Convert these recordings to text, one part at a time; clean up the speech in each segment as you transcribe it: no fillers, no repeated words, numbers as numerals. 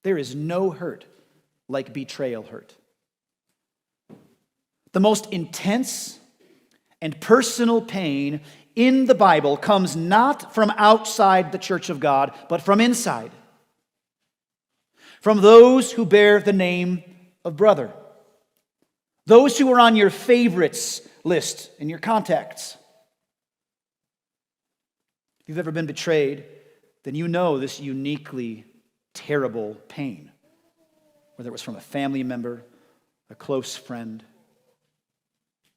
There is no hurt like betrayal hurt. The most intense and personal pain in the Bible comes not from outside the church of God, but from inside. From those who bear the name of brother. Those who are on your favorites list in your contacts. If you've ever been betrayed, then you know this uniquely terrible pain. Whether it was from a family member, a close friend.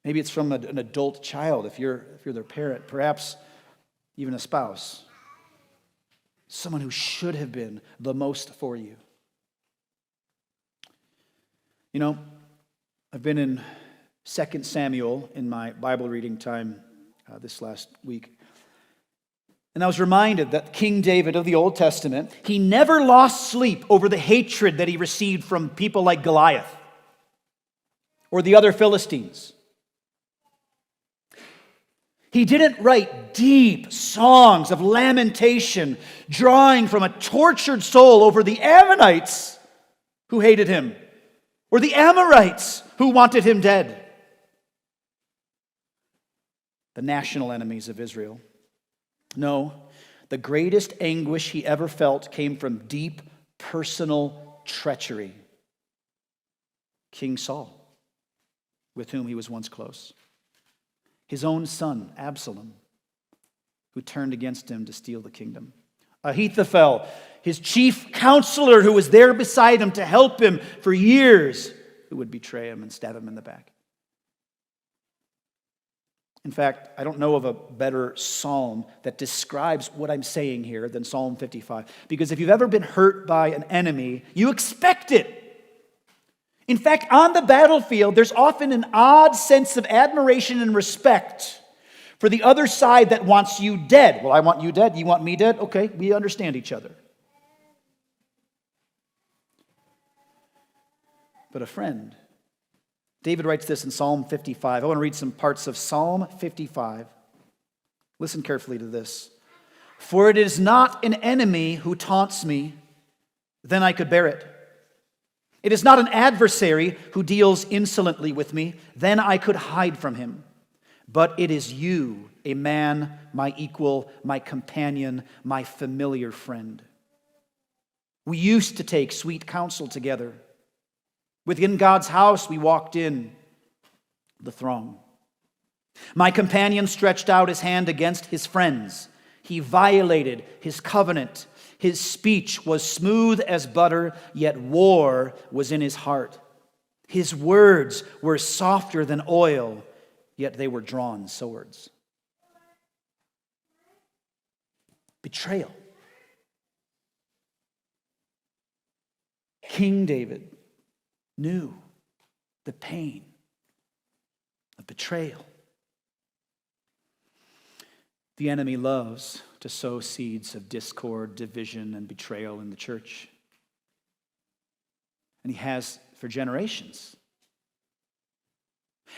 Maybe it's from an adult child if you're their parent, perhaps even a spouse. Someone who should have been the most for you. You know, I've been in 2 Samuel in my Bible reading time this last week. And I was reminded that King David of the Old Testament, he never lost sleep over the hatred that he received from people like Goliath or the other Philistines. He didn't write deep songs of lamentation, drawing from a tortured soul over the Ammonites who hated him, or the Amorites who wanted him dead. The national enemies of Israel. No, the greatest anguish he ever felt came from deep personal treachery. King Saul, with whom he was once close. His own son, Absalom, who turned against him to steal the kingdom. Ahithophel, his chief counselor who was there beside him to help him for years, who would betray him and stab him in the back. In fact, I don't know of a better psalm that describes what I'm saying here than Psalm 55. Because if you've ever been hurt by an enemy, you expect it. In fact, on the battlefield, there's often an odd sense of admiration and respect for the other side that wants you dead. Well, I want you dead. You want me dead? Okay, we understand each other. But a friend. David writes this in Psalm 55. I want to read some parts of Psalm 55. Listen carefully to this. For it is not an enemy who taunts me, then I could bear it. It is not an adversary who deals insolently with me, then I could hide from him. But it is you, a man, my equal, my companion, my familiar friend. We used to take sweet counsel together. Within God's house we walked in the throng. My companion stretched out his hand against his friends. He violated his covenant. His speech was smooth as butter, yet war was in his heart. His words were softer than oil, yet they were drawn swords. Betrayal. King David knew the pain of betrayal. The enemy loves to sow seeds of discord, division, and betrayal in the church. And he has for generations.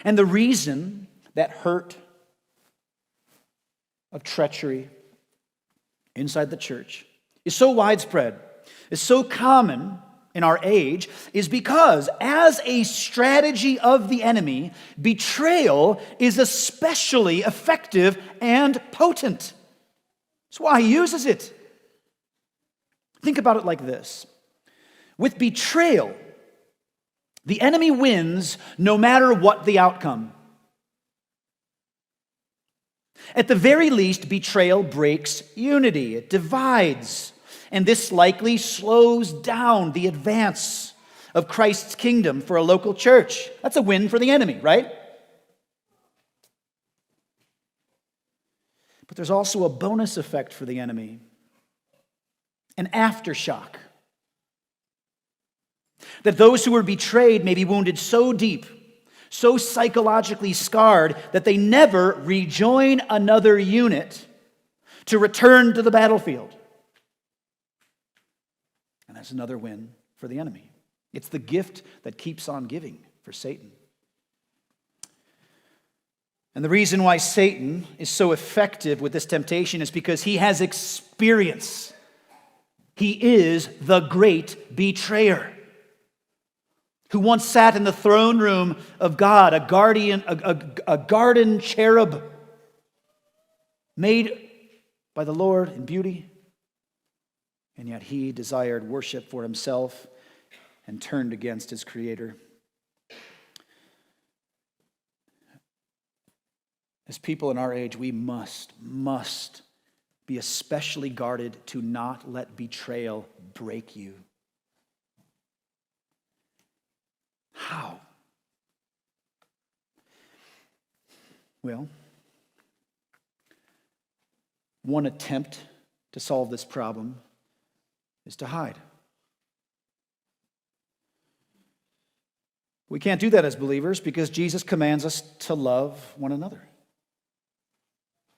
And the reason that hurt of treachery inside the church is so widespread, is so common in our age, is because as a strategy of the enemy, betrayal is especially effective and potent. That's why he uses it. Think about it like this. With betrayal, the enemy wins no matter what the outcome. At the very least, betrayal breaks unity. It divides. And this likely slows down the advance of Christ's kingdom for a local church. That's a win for the enemy, right? But there's also a bonus effect for the enemy, an aftershock. That those who were betrayed may be wounded so deep, so psychologically scarred, that they never rejoin another unit to return to the battlefield. And that's another win for the enemy. It's the gift that keeps on giving for Satan. And the reason why Satan is so effective with this temptation is because he has experience He is the great betrayer who once sat in the throne room of God, a garden cherub made by the Lord in beauty, and yet he desired worship for himself and turned against his Creator. As people in our age, we must be especially guarded to not let betrayal break you. How? Well, one attempt to solve this problem is to hide. We can't do that as believers because Jesus commands us to love one another,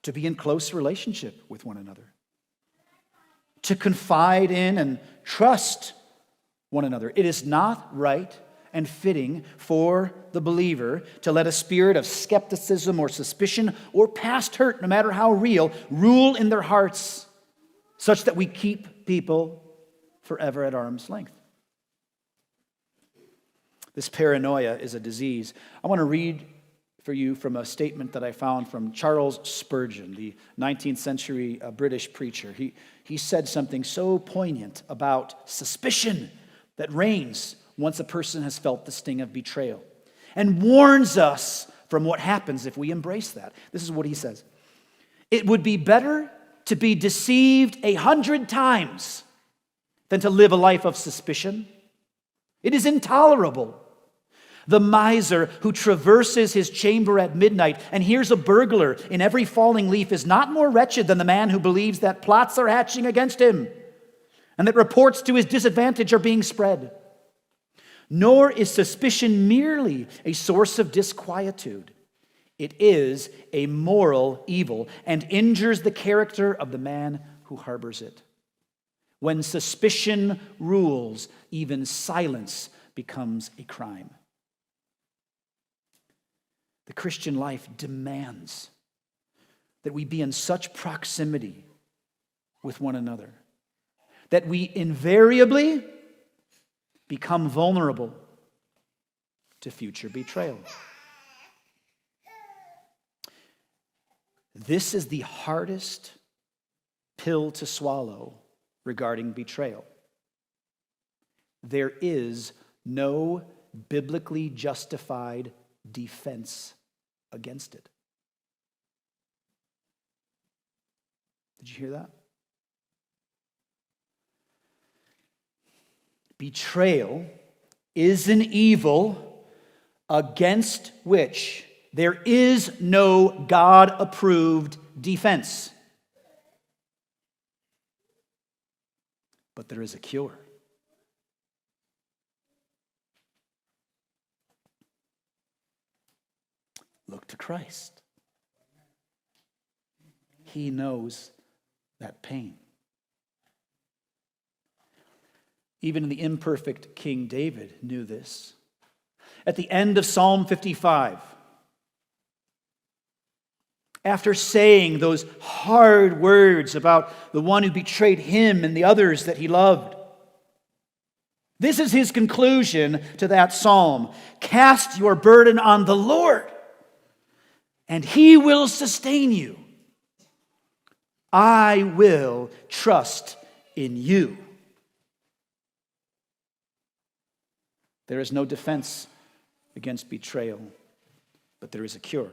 to be in close relationship with one another, to confide in and trust one another. It is not right and fitting for the believer to let a spirit of skepticism or suspicion or past hurt, no matter how real, rule in their hearts such that we keep people forever at arm's length. This paranoia is a disease. I want to read for you from a statement that I found from Charles Spurgeon, the 19th century British preacher. He said something so poignant about suspicion that reigns once a person has felt the sting of betrayal, and warns us from what happens if we embrace that. This is what he says. It would be better to be deceived 100 times than to live a life of suspicion. It is intolerable. The miser who traverses his chamber at midnight and hears a burglar in every falling leaf is not more wretched than the man who believes that plots are hatching against him and that reports to his disadvantage are being spread. Nor is suspicion merely a source of disquietude. It is a moral evil and injures the character of the man who harbors it. When suspicion rules, even silence becomes a crime. The Christian life demands that we be in such proximity with one another that we invariably become vulnerable to future betrayal. This is the hardest pill to swallow regarding betrayal. There is no biblically justified defense against it. Did you hear that? Betrayal is an evil against which there is no God-approved defense. But there is a cure. Look to Christ. He knows that pain. Even the imperfect King David knew this. At the end of Psalm 55, after saying those hard words about the one who betrayed him and the others that he loved, this is his conclusion to that psalm. Cast your burden on the Lord, and he will sustain you. I will trust in you. There is no defense against betrayal, but there is a cure.